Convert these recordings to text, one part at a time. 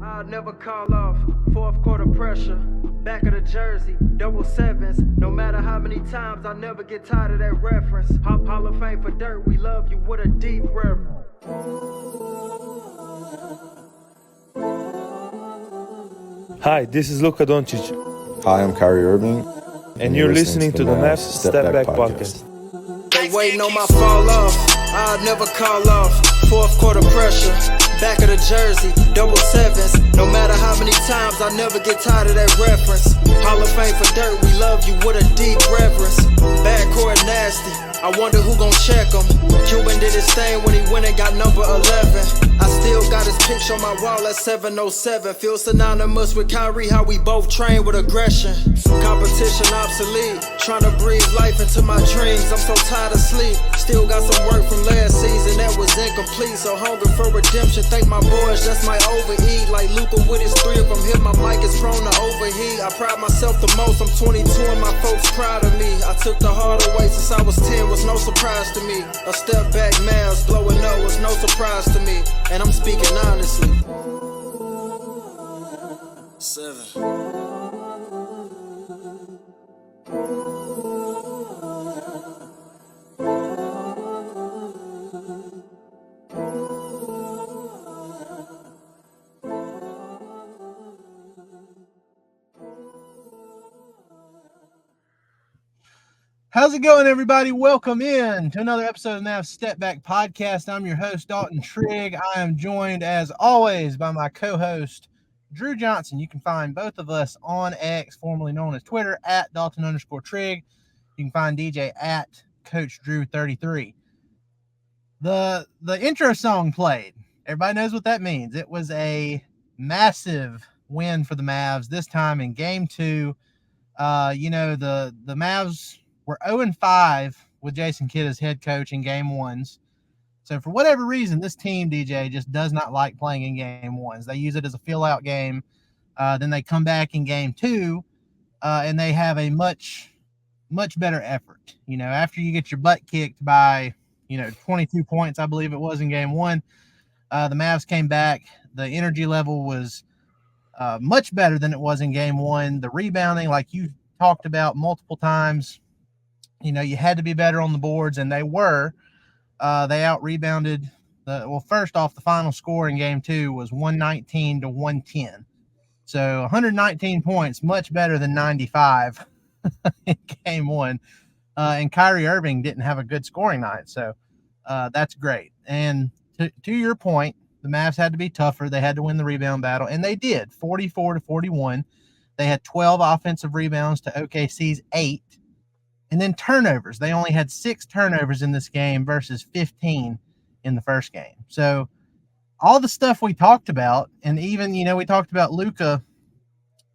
I'll never call off. Fourth quarter pressure. Back of the jersey. Double sevens. No matter how many times, I'll never get tired of that reference. Hall of Fame for dirt. We love you with a deep reverence. Hi, this is Luka Doncic. Hi, I'm Kyrie Irving. And you're listening to the Mavs Step Back Podcast. They waiting on my fall off. I'll never call off. Fourth quarter pressure. Back of the jersey. Double sevens. No matter how many times, I'll never get tired of that reference. Hall of Fame for dirt. We love you with a deep reverence. Backcourt nasty. I wonder who gon' check him. Cuban did his thing when he went and got number 11. I still got his picture on my wall at 707. Feel synonymous with Kyrie, how we both train with aggression. Competition obsolete. Trying to breathe life into my dreams. I'm so tired of sleep. Still got some work from last season that was incomplete. So hungry for redemption. Thank my boys, just might overeat. Like Luka with his 3 of them hit, my mic is prone to overheat. I pride myself the most. I'm 22 and my folks proud of me. I took the heart away since I was 10. Was no surprise to me. A step back, Mavs blowing up was no surprise to me. And I'm speaking honestly. 7. How's it going, everybody? Welcome in to another episode of the Mavs Step Back Podcast. I'm your host, Dalton Trigg. I am joined, as always, by my co-host, Drew Johnson. You can find both of us on X, formerly known as Twitter, at Dalton_Trigg. You can find DJ at Coach Drew 33. The intro song played. Everybody knows what that means. It was a massive win for the Mavs, this time in Game 2. The Mavs were 0-5 with Jason Kidd as head coach in Game 1s. So for whatever reason, this team, DJ, just does not like playing in Game 1s. They use it as a fill-out game. Then they come back in Game 2, and they have a much, much better effort. You know, after you get your butt kicked by, 22 points, I believe it was in Game 1, the Mavs came back. The energy level was much better than it was in Game 1. The rebounding, like you talked about multiple times, you had to be better on the boards, and they were. They out-rebounded. First off, the final score in Game 2 was 119 to 110. So 119 points, much better than 95 in Game 1. And Kyrie Irving didn't have a good scoring night, so that's great. And to your point, the Mavs had to be tougher. They had to win the rebound battle, and they did, 44 to 41. They had 12 offensive rebounds to OKC's 8. And then turnovers. They only had 6 turnovers in this game versus 15 in the first game. So all the stuff we talked about, and even, we talked about Luka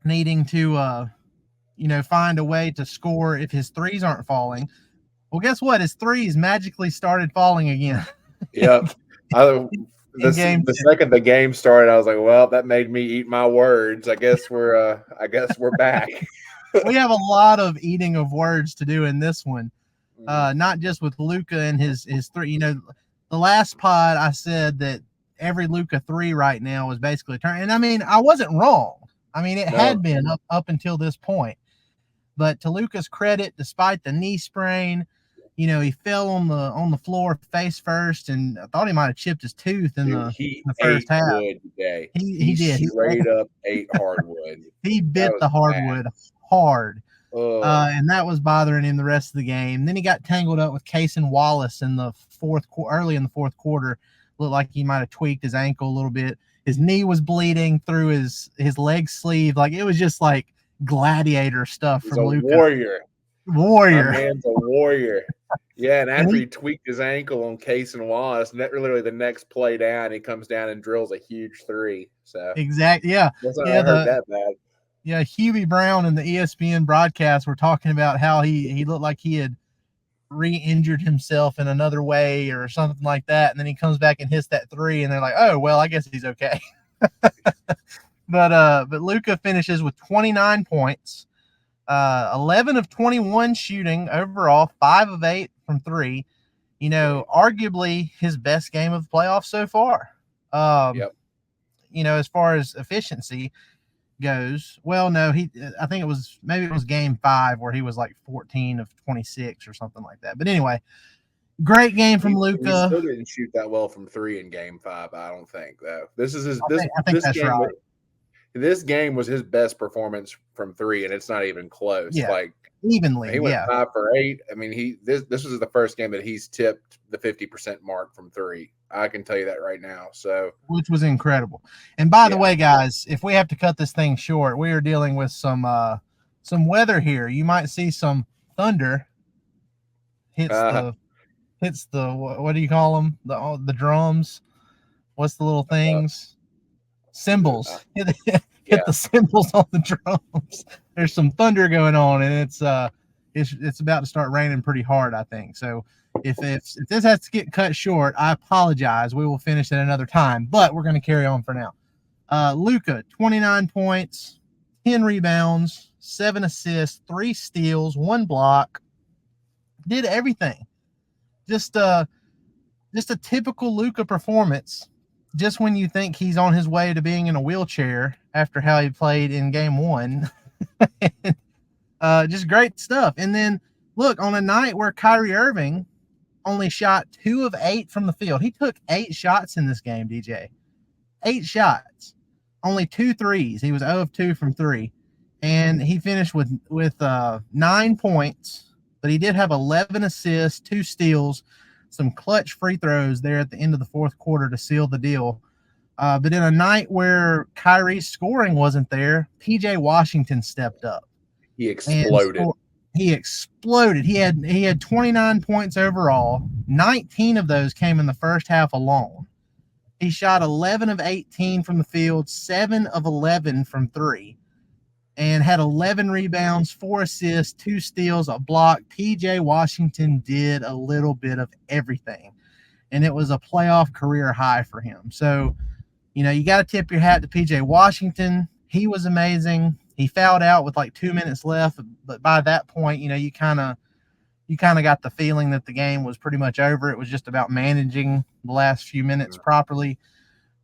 needing to, find a way to score if his threes aren't falling. Well, guess what? His threes magically started falling again. Yep. The second the game started, I was like, well, that made me eat my words. I guess we're back. We have a lot of eating of words to do in this one, not just with Luka and his 3. The last pod I said that every Luka 3 right now was basically a turn, and I wasn't wrong. It had been up until this point, but to Luka's credit, despite the knee sprain, he fell on the floor face first, and I thought he might have chipped his tooth in the first half. He did. He straight up ate hardwood. He bit the hardwood hard, and that was bothering him the rest of the game. Then he got tangled up with Cason Wallace in the early in the fourth quarter. Looked like he might have tweaked his ankle a little bit. His knee was bleeding through his leg sleeve. Like, it was just like gladiator stuff from Luka. Warrior. My man's a warrior. Yeah, and after he tweaked his ankle on Cason Wallace, literally the next play down, he comes down and drills a huge 3. So exactly, yeah. I heard that bad. Yeah, Hubie Brown and the ESPN broadcast were talking about how he looked like he had re-injured himself in another way or something like that, and then he comes back and hits that 3, and they're like, oh, well, I guess he's okay. But Luka finishes with 29 points, 11 of 21 shooting overall, 5 of 8 from 3. Arguably his best game of the playoffs so far. Yep. as far as efficiency goes, well, no, I think maybe it was game 5 where he was like 14 of 26 or something like that. But anyway, great game from He Luka. still didn't shoot that well from 3 in game 5, I don't think, though. This is his I think that's game. right. This game was his best performance from 3, and it's not even close. Yeah. Like Evenly, he went yeah. 5 for 8. I mean, this was the first game that he's tipped the 50% mark from 3. I can tell you that right now. So, which was incredible. And by the way, guys, if we have to cut this thing short, we are dealing with some weather here. You might see some thunder hits the what do you call them? The drums. What's the little things? Cymbals. Hit the cymbals on the drums. There's some thunder going on, and it's about to start raining pretty hard, I think. So if this has to get cut short, I apologize. We will finish at another time, but we're going to carry on for now. Luka, 29 points, 10 rebounds, 7 assists, 3 steals, 1 block. Did everything. Just a typical Luka performance. Just when you think he's on his way to being in a wheelchair after how he played in game 1. Just great stuff. And then look, on a night where Kyrie Irving only shot 2 of 8 from the field. He took 8 shots in this game, DJ. 8 shots. Only 2 threes. He was 0 of 2 from 3. And he finished with 9 points, but he did have 11 assists, 2 steals, some clutch free throws there at the end of the fourth quarter to seal the deal. But in a night where Kyrie's scoring wasn't there, PJ Washington stepped up. He exploded. He exploded. He had 29 points overall. 19 of those came in the first half alone. He shot 11 of 18 from the field, 7 of 11 from 3, and had 11 rebounds, 4 assists, 2 steals, a block. PJ Washington did a little bit of everything, and it was a playoff career high for him. So, you got to tip your hat to PJ Washington. He was amazing. He fouled out with like 2 minutes left, but by that point, you kind of got the feeling that the game was pretty much over. It was just about managing the last few minutes properly.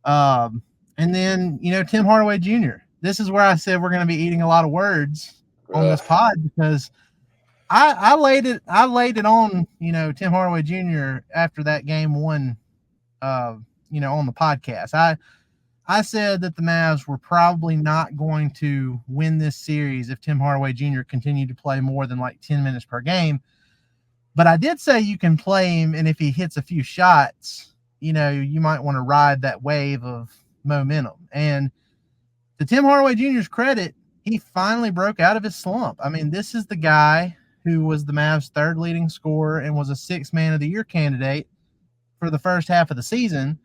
And then, Tim Hardaway Jr. This is where I said we're going to be eating a lot of words on this pod, because I laid it on, Tim Hardaway Jr. after that game 1, on the podcast. I said that the Mavs were probably not going to win this series if Tim Hardaway Jr. continued to play more than like 10 minutes per game. But I did say you can play him, and if he hits a few shots, you might want to ride that wave of momentum. And to Tim Hardaway Jr.'s credit, he finally broke out of his slump. I mean, this is the guy who was the Mavs' 3rd leading scorer and was a 6th Man of the Year candidate for the first half of the season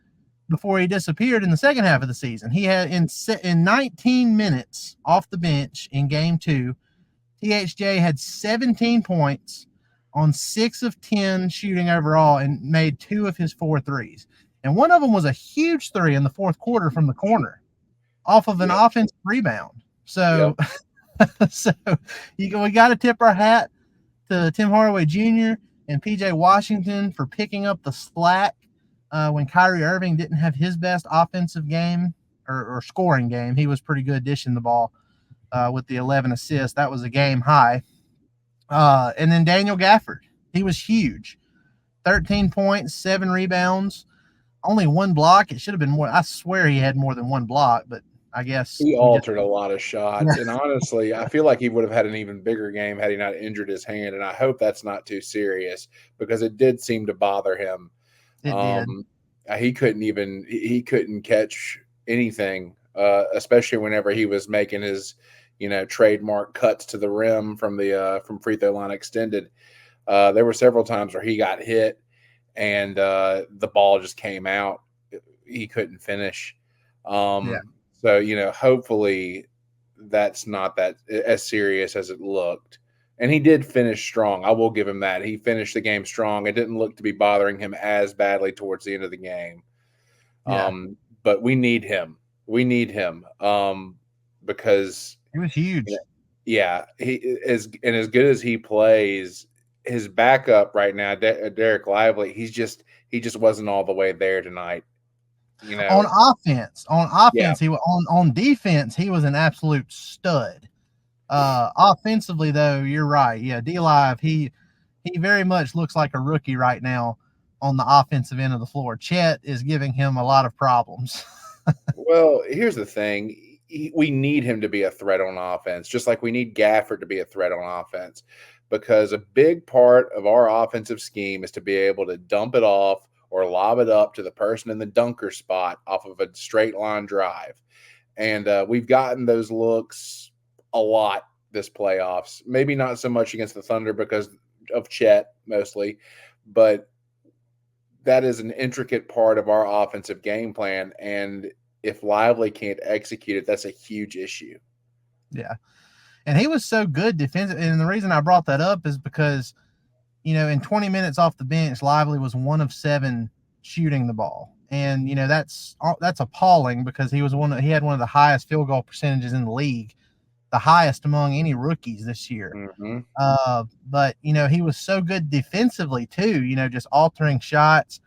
before he disappeared in the second half of the season. He had in 19 minutes off the bench in game 2, THJ had 17 points on 6 of 10 shooting overall and made 2 of his 4 threes. And one of them was a huge 3 in the fourth quarter from the corner off of an offensive rebound. So, we got to tip our hat to Tim Hardaway Jr. and PJ Washington for picking up the slack when Kyrie Irving didn't have his best offensive game or scoring game. He was pretty good dishing the ball with the 11 assists. That was a game high. And then Daniel Gafford, he was huge. 13 points, 7 rebounds, only 1 block. It should have been more. I swear he had more than 1 block, but I guess he altered a lot of shots. And honestly, I feel like he would have had an even bigger game had he not injured his hand. And I hope that's not too serious, because it did seem to bother him. It did. He couldn't catch anything, especially whenever he was making his, trademark cuts to the rim from free throw line extended. There were several times where he got hit and the ball just came out. He couldn't finish. So, hopefully that's not that as serious as it looked. And he did finish strong. I will give him that. He finished the game strong. It didn't look to be bothering him as badly towards the end of the game. But we need him. Because he was huge. He as good as he plays, his backup right now, Derek Lively, he just wasn't all the way there tonight. You On know, offense, on defense, he was an absolute stud. Offensively, though, you're right. Yeah, D Live, he very much looks like a rookie right now on the offensive end of the floor. Chet is giving him a lot of problems. well, here's the thing. We need him to be a threat on offense, just like we need Gafford to be a threat on offense, because a big part of our offensive scheme is to be able to dump it off or lob it up to the person in the dunker spot off of a straight line drive. And we've gotten those looks a lot this playoffs. Maybe not so much against the Thunder because of Chet mostly, but that is an intricate part of our offensive game plan. And if Lively can't execute it, that's a huge issue. Yeah. And he was so good defensive. And the reason I brought that up is because, in 20 minutes off the bench, Lively was 1 of 7 shooting the ball. And, that's appalling because he had one of the highest field goal percentages in the league, the highest among any rookies this year. Mm-hmm. But he was so good defensively too, just altering shots.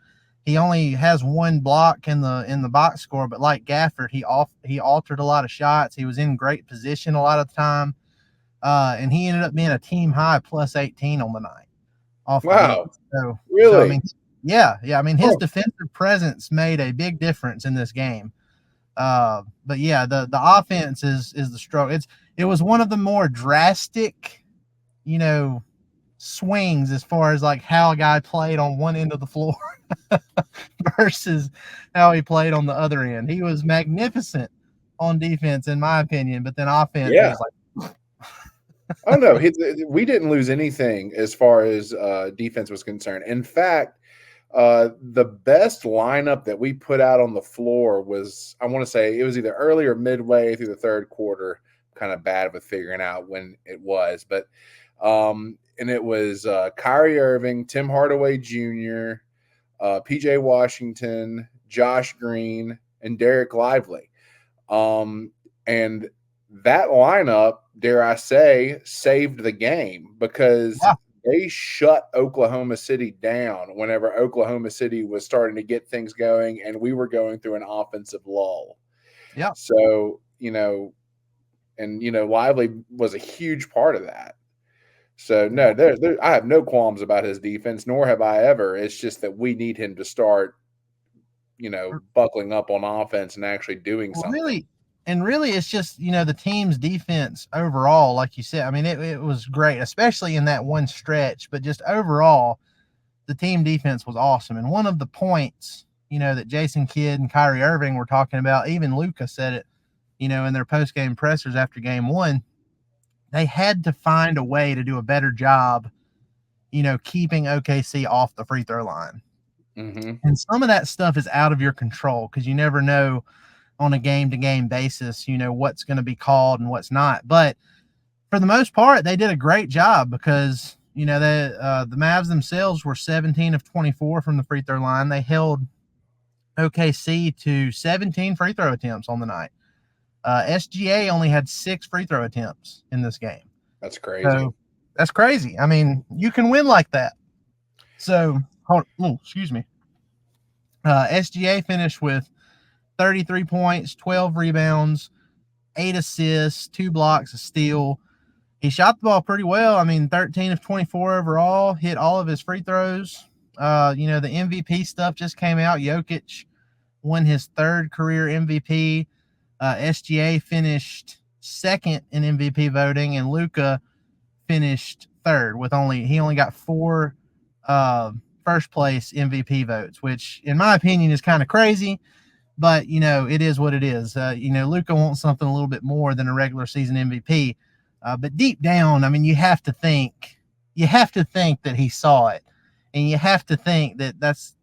He only has one block in the box score, but like Gafford, he altered a lot of shots. He was in great position a lot of the time. And he ended up being a team high plus 18 on the night off the Wow. bench. So Really? I mean, yeah. I mean, his defensive presence made a big difference in this game. But yeah, the offense is the struggle. It was one of the more drastic, swings as far as like how a guy played on one end of the floor versus how he played on the other end. He was magnificent on defense, in my opinion, but then offense, Yeah. it was like, Oh no, we didn't lose anything as far as defense was concerned. In fact, the best lineup that we put out on the floor was, I want to say, it was either early or midway through the third quarter. Kind of bad with figuring out when it was, but and it was Kyrie Irving, Tim Hardaway Jr., PJ Washington, Josh Green, and Derek Lively. And that lineup, dare I say, saved the game because they shut Oklahoma City down whenever Oklahoma City was starting to get things going and we were going through an offensive lull. Yeah. So, Lively was a huge part of that. So, no, I have no qualms about his defense, nor have I ever. It's just that we need him to start, buckling up on offense and actually doing something. Really, it's just, the team's defense overall, like you said. I mean, it was great, especially in that one stretch, but just overall, the team defense was awesome. And one of the points, that Jason Kidd and Kyrie Irving were talking about, even Luka said it, in their post-game pressers after game one, they had to find a way to do a better job, keeping OKC off the free throw line. Mm-hmm. And some of that stuff is out of your control because you never know on a game-to-game basis, what's going to be called and what's not. But for the most part, they did a great job because, the Mavs themselves were 17 of 24 from the free throw line. They held OKC to 17 free throw attempts on the night. SGA only had 6 free throw attempts in this game. That's crazy. So, that's crazy. I mean, you can win like that. So, excuse me. SGA finished with 33 points, 12 rebounds, 8 assists, 2 blocks, a steal. He shot the ball pretty well. I mean, 13 of 24 overall, hit all of his free throws. The MVP stuff just came out. Jokic won his 3rd career MVP. SGA finished 2nd in MVP voting, and Luka finished 3rd with he only got 4 first place MVP votes, which in my opinion is kind of crazy, but it is what it is. Luka wants something a little bit more than a regular season MVP, but deep down, I mean, you have to think that he saw it, and you have to think that that's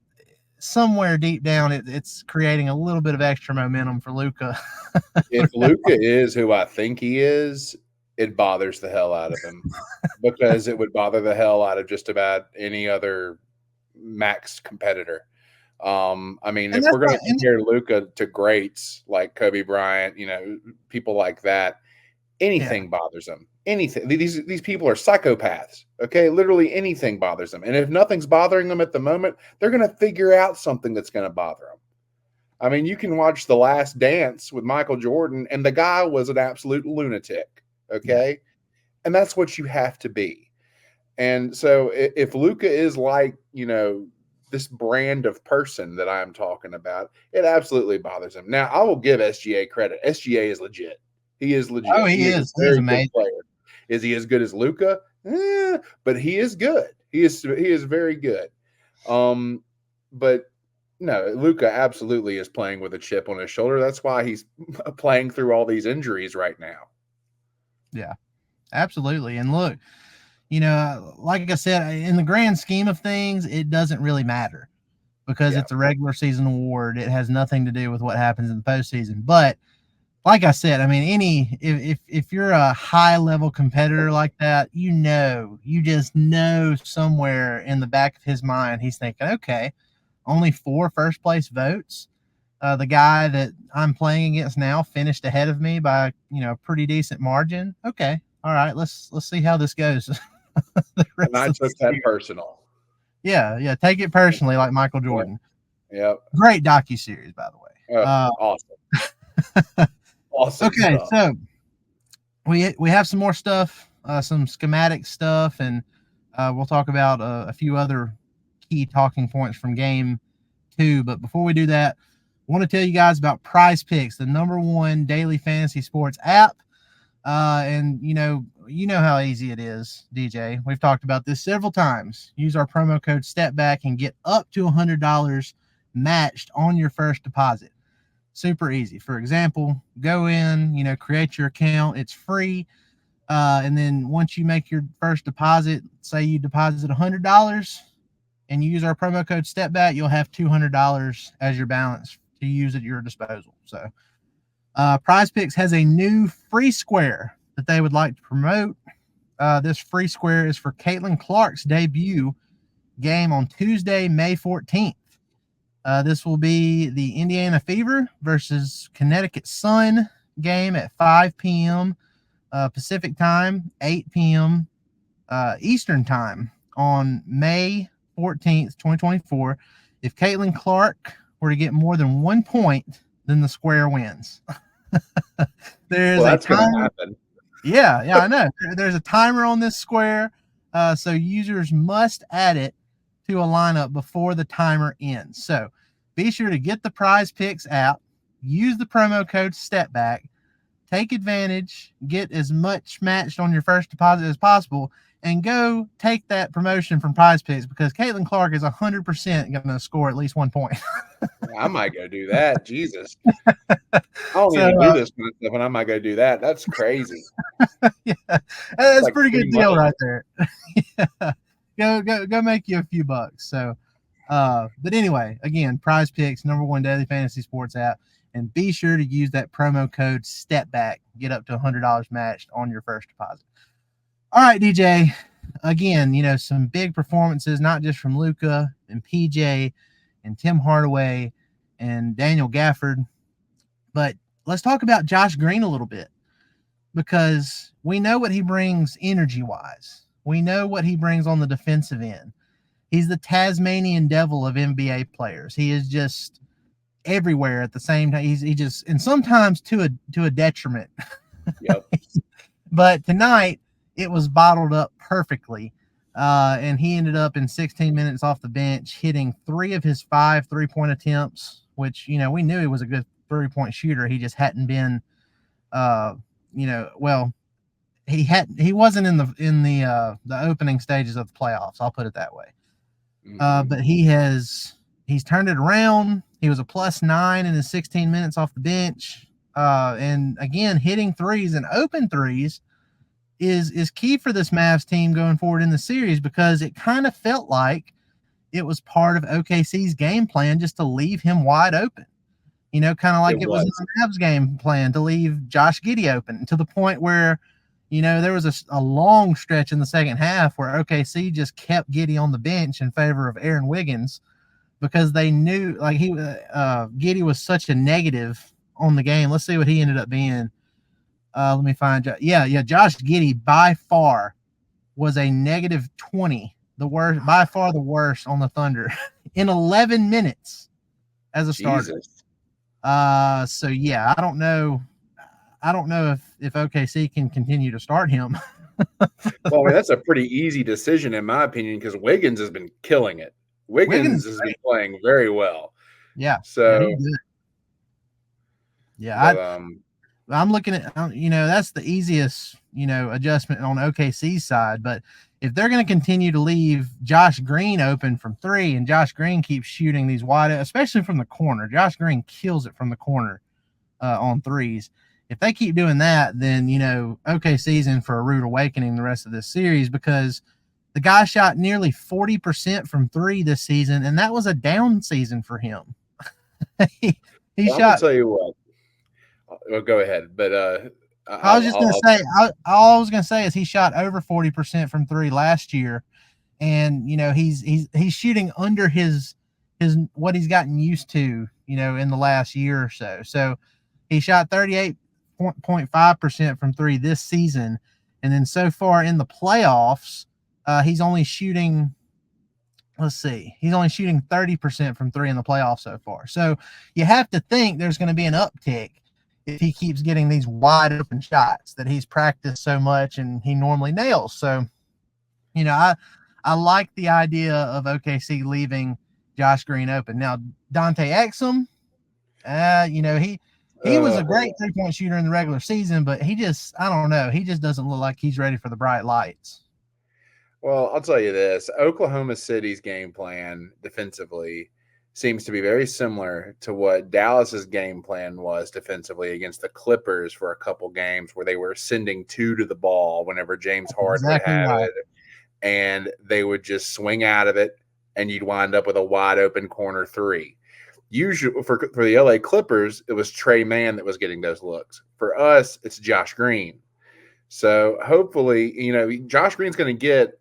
somewhere deep down it's creating a little bit of extra momentum for Luka. If Luka is who I think he is, it bothers the hell out of him because it would bother the hell out of just about any other max competitor. I mean, if we're going to compare Luka to greats like Kobe Bryant, people like that, anything bothers them. Anything. These people are psychopaths. Okay, literally anything bothers them. And if nothing's bothering them at the moment, they're going to figure out something that's going to bother them. I mean, you can watch The Last Dance with Michael Jordan, and the guy was an absolute lunatic. Okay. Yeah. And that's what you have to be. And so if Luka is like, this brand of person that I'm talking about, it absolutely bothers him. Now, I will give SGA credit. SGA is legit. He is legit. Oh, he is. A very He's amazing. good player. Is he as good as Luka? But he is good. He is very good. But no, Luka absolutely is playing with a chip on his shoulder. That's why he's playing through all these injuries right now. Yeah, absolutely. And look, like I said, in the grand scheme of things, it doesn't really matter because it's a regular season award. It has nothing to do with what happens in the postseason. But like I said, I mean, if you're a high level competitor like that, you just know somewhere in the back of his mind, he's thinking, okay, only 4 first place votes. The guy that I'm playing against now finished ahead of me by, a pretty decent margin. Okay. All right. Let's see how this goes. And I took that personal. Yeah. Take it personally, like Michael Jordan. Yeah. Great docuseries, by the way. Awesome. Awesome. Okay, stuff. so we have some more stuff, some schematic stuff, and we'll talk about a few other key talking points from Game 2. But before we do that, I want to tell you guys about Prize Picks, the #1 daily fantasy sports app. And you know how easy it is, DJ. We've talked about this several times. Use our promo code STEPBACK and get up to $100 matched on your first deposit. Super easy. For example, go in, create your account. It's free. And then once you make your first deposit, say you deposit $100 and you use our promo code STEPBACK, you'll have $200 as your balance to use at your disposal. So Prize Picks has a new free square that they would like to promote. This free square is for Caitlin Clark's debut game on Tuesday, May 14th. This will be the Indiana Fever versus Connecticut Sun game at 5 p.m. Pacific time, 8 p.m. Eastern time on May 14th, 2024. If Caitlin Clark were to get more than 1 point, then the square wins. That's going to happen. Yeah, I know. There's a timer on this square, so users must add it to a lineup before the timer ends. So be sure to get the Prize Picks app, use the promo code STEPBACK, take advantage, get as much matched on your first deposit as possible, and go take that promotion from Prize Picks because Caitlin Clark is 100% going to score at least 1 point. I might go do that. Jesus. I don't even do this kind of stuff, and I might go do that. That's crazy. Yeah, that's like a pretty good deal right there. Yeah. Go make you a few bucks. So, but anyway, again, Prize Picks, #1 daily fantasy sports app, and be sure to use that promo code STEPBACK. Get up to $100 matched on your first deposit. All right, DJ. Again, some big performances, not just from Luka and PJ and Tim Hardaway and Daniel Gafford, but let's talk about Josh Green a little bit because we know what he brings energy-wise. We know what he brings on the defensive end. He's the Tasmanian devil of NBA players. He is just everywhere at the same time. He just, and sometimes to a detriment. Yep. But tonight it was bottled up perfectly. And he ended up in 16 minutes off the bench, hitting 3 of his 5 3-point attempts, which, we knew he was a good 3-point shooter. He just hadn't been, he wasn't in the opening stages of the playoffs. I'll put it that way. But he's turned it around. He was a +9 in his 16 minutes off the bench. And again, hitting threes and open threes is key for this Mavs team going forward in the series because it kind of felt like it was part of OKC's game plan just to leave him wide open. Kind of like it was the Mavs game plan to leave Josh Giddey open to the point where, there was a long stretch in the second half where OKC just kept Giddey on the bench in favor of Aaron Wiggins because they knew like Giddey was such a negative on the game. Let's see what he ended up being. Let me find. Josh Giddey by far was a -20, by far the worst on the Thunder in 11 minutes as a starter. Jesus. So yeah, I don't know. I don't know if OKC can continue to start him. Well, I mean, that's a pretty easy decision in my opinion because Wiggins has been killing it. Wiggins Wiggins is has been great. playing very well. Yeah, So, he's good. Yeah, but I'm looking at, that's the easiest, adjustment on OKC's side. But if they're going to continue to leave Josh Green open from three, and Josh Green keeps shooting these wide, especially from the corner, Josh Green kills it from the corner on threes. If they keep doing that, then, OKC's in for a rude awakening the rest of this series, because the guy shot nearly 40% from three this season, and that was a down season for him. he I'm gonna shot tell you what. Well, go ahead, but I was just going to say, all I was going to say is he shot over 40% from three last year, and he's shooting under his what he's gotten used to, in the last year or so. So he shot 38.5% from three this season, and then so far in the playoffs, he's only shooting. Let's see, he's only shooting 30% from three in the playoffs so far. So you have to think there's going to be an uptick if he keeps getting these wide open shots that he's practiced so much and he normally nails. So, I like the idea of OKC leaving Josh Green open. Now, Dante Exum, he was a great 3-point shooter in the regular season, but I don't know. He just doesn't look like he's ready for the bright lights. Well, I'll tell you this. Oklahoma City's game plan defensively seems to be very similar to what Dallas's game plan was defensively against the Clippers for a couple games, where they were sending two to the ball whenever James Harden would have it, and they would just swing out of it, and you'd wind up with a wide open corner three. Usually for the LA Clippers, it was Trey Mann that was getting those looks. For us, it's Josh Green. So hopefully, Josh Green's going to get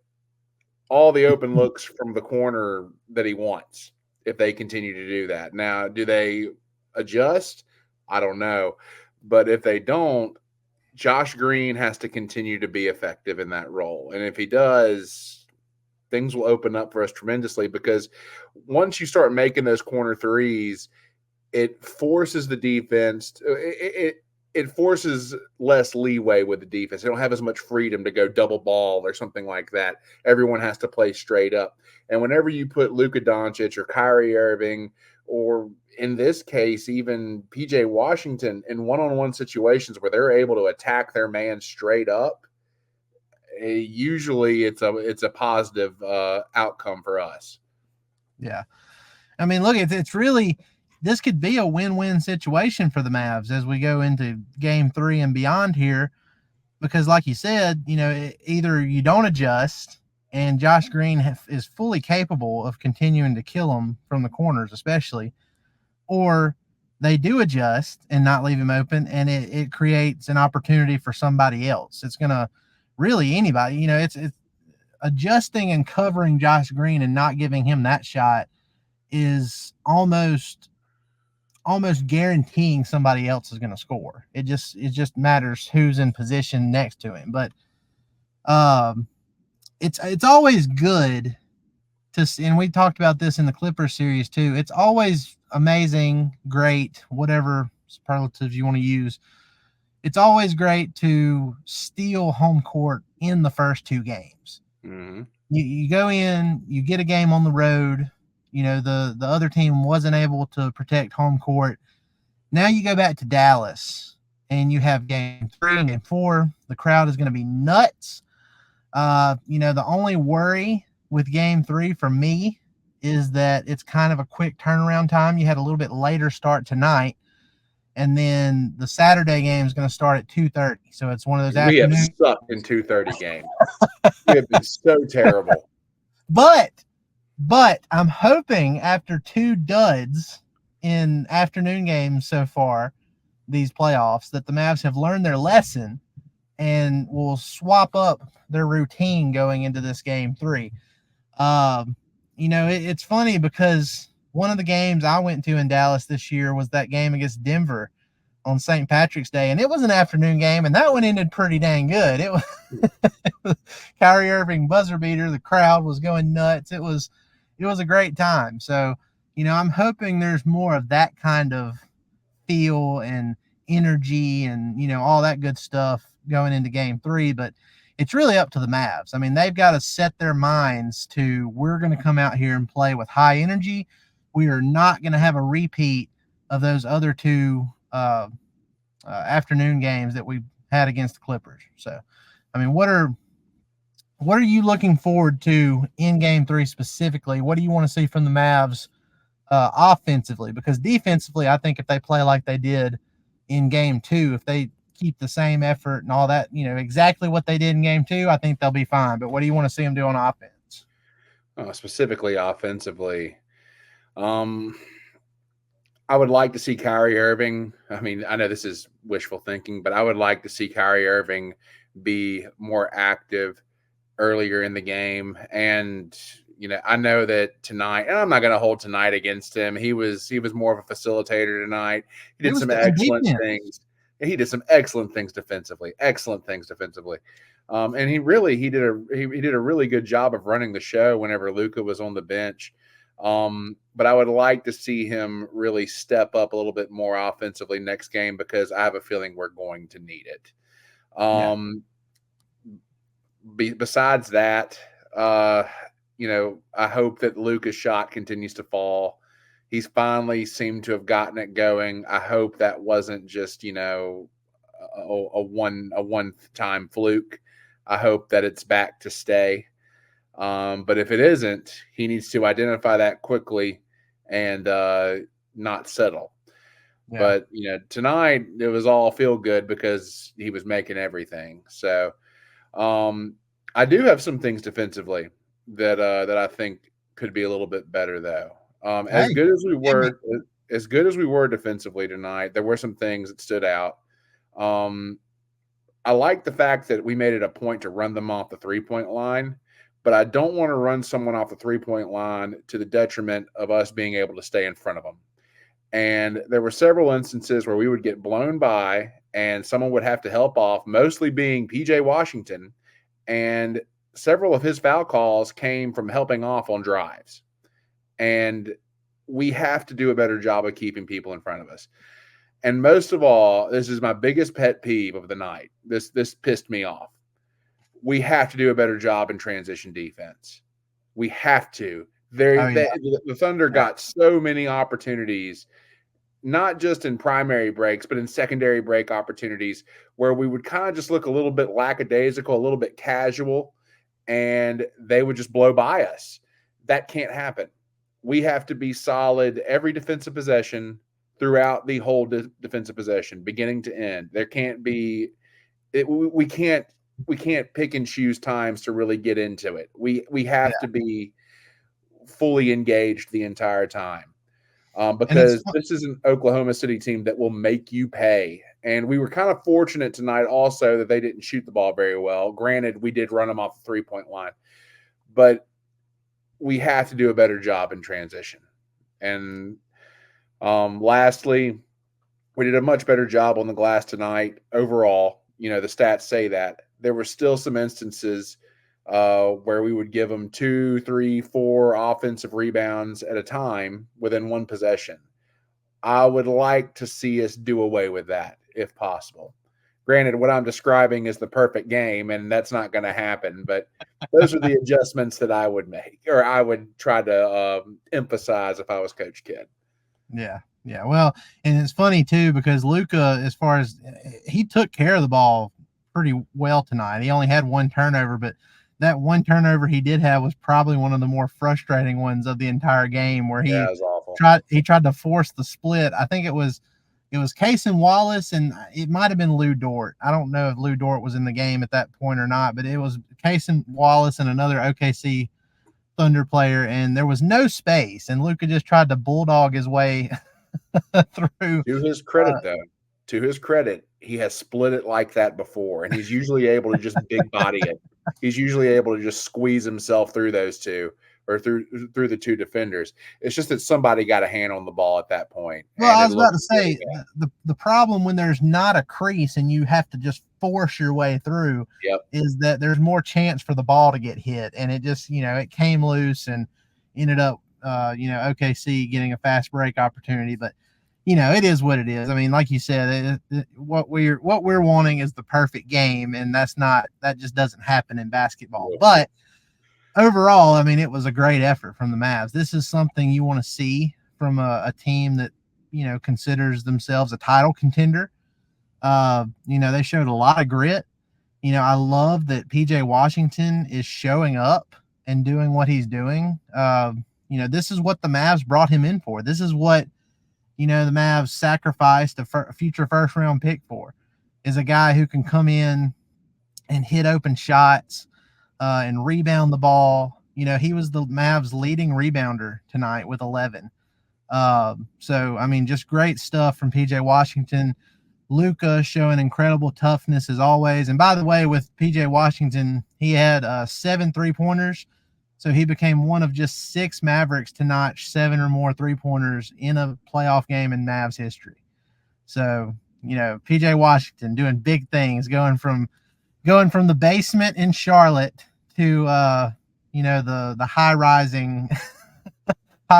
all the open looks from the corner that he wants if they continue to do that. Now, do they adjust? I don't know. But if they don't, Josh Green has to continue to be effective in that role. And if he does, things will open up for us tremendously, because once you start making those corner threes, it forces the defense. It forces less leeway with the defense. They don't have as much freedom to go double ball or something like that. Everyone has to play straight up. And whenever you put Luka Doncic or Kyrie Irving, or in this case, even PJ Washington, in one-on-one situations where they're able to attack their man straight up, usually it's a positive outcome for us. Yeah. I mean, look, it's really – this could be a win-win situation for the Mavs as we go into game 3 and beyond here, because like you said, either you don't adjust and Josh Green is fully capable of continuing to kill them from the corners, especially, or they do adjust and not leave him open, and it creates an opportunity for somebody else. It's going to really anybody, it's adjusting and covering Josh Green and not giving him that shot is almost guaranteeing somebody else is going to score. It just matters who's in position next to him. But it's always good to see, and we talked about this in the Clippers series too. It's always amazing, great, whatever superlatives you want to use. It's always great to steal home court in the first 2 games. Mm-hmm. You go in, you get a game on the road. The other team wasn't able to protect home court. Now you go back to Dallas and you have game 3 and game 4. The crowd is going to be nuts. The only worry with game 3 for me is that it's kind of a quick turnaround time. You had a little bit later start tonight, and then the Saturday game is going to start at 2:30. So it's one of those We afternoons. have sucked in 2:30 games. We have been so terrible. But I'm hoping after 2 duds in afternoon games so far, these playoffs, that the Mavs have learned their lesson and will swap up their routine going into this game 3. It's funny because one of the games I went to in Dallas this year was that game against Denver on St. Patrick's Day, and it was an afternoon game, and that one ended pretty dang good. It was Kyrie Irving buzzer beater. The crowd was going nuts. It was a great time. So, I'm hoping there's more of that kind of feel and energy and, all that good stuff going into game 3. But it's really up to the Mavs. I mean, they've got to set their minds to, we're going to come out here and play with high energy. We are not going to have a repeat of those other two afternoon games that we had against the Clippers. So, I mean, what are you looking forward to in game 3 specifically? What do you want to see from the Mavs offensively? Because defensively, I think if they play like they did in game 2, if they keep the same effort and all that, exactly what they did in game 2, I think they'll be fine. But what do you want to see them do on offense? Specifically offensively, I would like to see Kyrie Irving. I mean, I know this is wishful thinking, but I would like to see Kyrie Irving be more active earlier in the game. And, I know that tonight, and I'm not going to hold tonight against him. He was more of a facilitator tonight. He did some excellent things. He did some excellent things defensively. And he did a really good job of running the show whenever Luka was on the bench. But I would like to see him really step up a little bit more offensively next game, because I have a feeling we're going to need it. Besides that, I hope that Luka's shot continues to fall. He's finally seemed to have gotten it going. I hope that wasn't just, a one-time fluke. I hope that it's back to stay. But if it isn't, he needs to identify that quickly and not settle. Yeah. But, tonight it was all feel good because he was making everything. So I do have some things defensively that I think could be a little bit better, though. As good as we were defensively tonight, there were some things that stood out. I like the fact that we made it a point to run them off the 3-point line, but I don't want to run someone off the 3-point line to the detriment of us being able to stay in front of them. And there were several instances where we would get blown by and someone would have to help off, mostly being PJ Washington. And several of his foul calls came from helping off on drives. And we have to do a better job of keeping people in front of us. And most of all, this is my biggest pet peeve of the night. This pissed me off. We have to do a better job in transition defense. We have to. The Thunder got so many opportunities, not just in primary breaks, but in secondary break opportunities, where we would kind of just look a little bit lackadaisical, a little bit casual, and they would just blow by us. That can't happen. We have to be solid every defensive possession throughout the whole defensive possession, beginning to end. There can't be we can't pick and choose times to really get into it. We have to be fully engaged the entire time. Because this is an Oklahoma City team that will make you pay. And we were kind of fortunate tonight also that they didn't shoot the ball very well. Granted, we did run them off the 3-point line. But we have to do a better job in transition. And lastly, we did a much better job on the glass tonight overall. The stats say that. There were still some instances where we would give them 2, 3, 4 offensive rebounds at a time within one possession. I would like to see us do away with that if possible. Granted, what I'm describing is the perfect game, and that's not going to happen, but those are the adjustments that I would make, or I would try to emphasize if I was Coach Kidd. Yeah. Well, and it's funny too, because Luka, as far as he took care of the ball pretty well tonight. He only had one turnover, but that one turnover he did have was probably one of the more frustrating ones of the entire game, where he tried to force the split. I think it was Cason Wallace, and it might have been Lou Dort. I don't know if Lou Dort was in the game at that point or not, but it was Cason Wallace and another OKC Thunder player, and there was no space, and Luka just tried to bulldog his way through. To his credit, he has split it like that before, and he's usually able to just big body it. He's usually able to just squeeze himself through those two, or through the two defenders. It's just that somebody got a hand on the ball at that point. Well, I was about to say, the problem when there's not a crease and you have to just force your way through is that there's more chance for the ball to get hit. And it just, it came loose and ended up, OKC getting a fast break opportunity. But, it is what it is. I mean, like you said, what we're wanting is the perfect game, and that just doesn't happen in basketball. Yeah. But overall, I mean, it was a great effort from the Mavs. This is something you want to see from a team that considers themselves a title contender. They showed a lot of grit. I love that PJ Washington is showing up and doing what he's doing. This is what the Mavs brought him in for. This is what the Mavs sacrificed a future first round pick for, is a guy who can come in and hit open shots and rebound the ball. He was the Mavs leading rebounder tonight with 11. So, I mean, just great stuff from PJ Washington. Luka showing incredible toughness as always. And by the way, with PJ Washington, he had 7 3-pointers. So he became one of just 6 Mavericks to notch 7 or more 3-pointers in a playoff game in Mavs history. So, PJ Washington doing big things, going from the basement in Charlotte to the high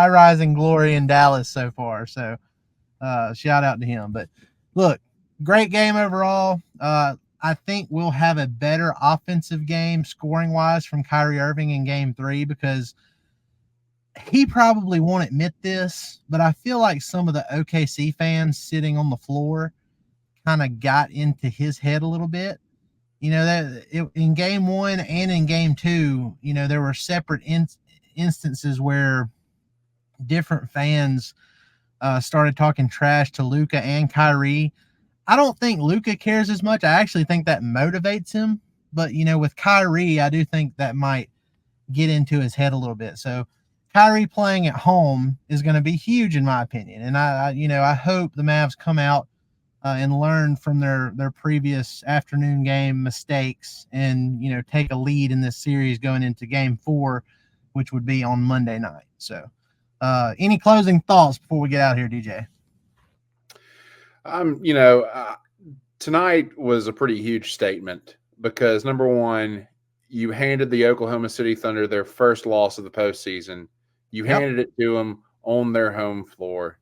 rising glory in Dallas so far. So shout out to him. But look, great game overall. I think we'll have a better offensive game scoring wise from Kyrie Irving in game 3, because he probably won't admit this, but I feel like some of the OKC fans sitting on the floor kind of got into his head a little bit. In game 1 and in game 2, there were separate instances where different fans started talking trash to Luka and Kyrie. I don't think Luka cares as much. I actually think that motivates him. But, with Kyrie, I do think that might get into his head a little bit. So Kyrie playing at home is going to be huge in my opinion. And I hope the Mavs come out and learn from their previous afternoon game mistakes and, take a lead in this series going into game 4, which would be on Monday night. So any closing thoughts before we get out here, DJ? Tonight was a pretty huge statement because, number one, you handed the Oklahoma City Thunder their first loss of the postseason. You handed it to them on their home floor,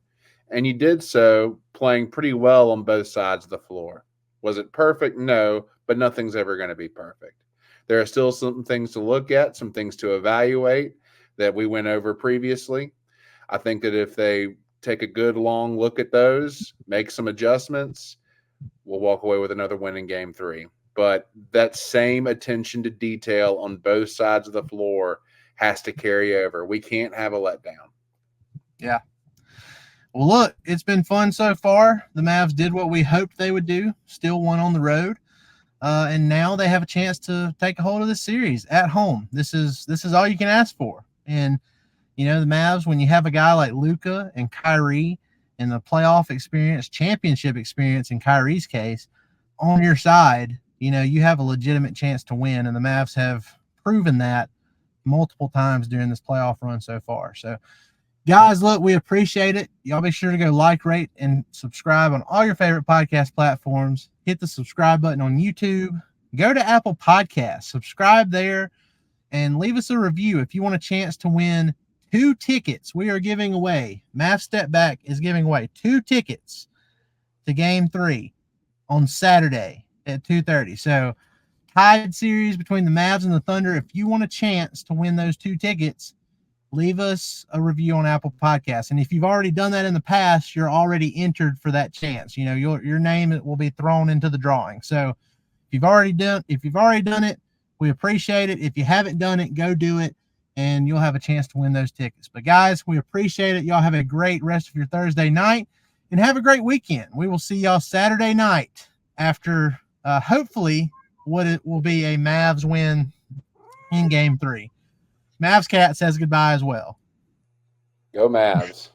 and you did so playing pretty well on both sides of the floor. Was it perfect? No, but nothing's ever going to be perfect. There are still some things to look at, some things to evaluate that we went over previously. I think that if they take a good long look at those, make some adjustments, we'll walk away with another win in game 3. But that same attention to detail on both sides of the floor has to carry over. We can't have a letdown. Yeah. Well, look, it's been fun so far. The Mavs did what we hoped they would do, still won on the road. And now they have a chance to take a hold of this series at home. This is all you can ask for. And the Mavs, when you have a guy like Luka and Kyrie and the playoff experience, championship experience in Kyrie's case, on your side, you have a legitimate chance to win. And the Mavs have proven that multiple times during this playoff run so far. So, guys, look, we appreciate it. Y'all be sure to go like, rate, and subscribe on all your favorite podcast platforms. Hit the subscribe button on YouTube. Go to Apple Podcasts. Subscribe there and leave us a review if you want a chance to win 2 tickets. We are giving away. Mavs Step Back is giving away 2 tickets to Game 3 on Saturday at 2:30. So, tied series between the Mavs and the Thunder. If you want a chance to win those 2 tickets, leave us a review on Apple Podcasts. And if you've already done that in the past, you're already entered for that chance. Your name will be thrown into the drawing. So if you've already done it, we appreciate it. If you haven't done it, go do it, and you'll have a chance to win those tickets. But guys, we appreciate it. Y'all have a great rest of your Thursday night and have a great weekend. We will see y'all Saturday night after hopefully what it will be a Mavs win in Game 3. Mavs Cat says goodbye as well. Go Mavs.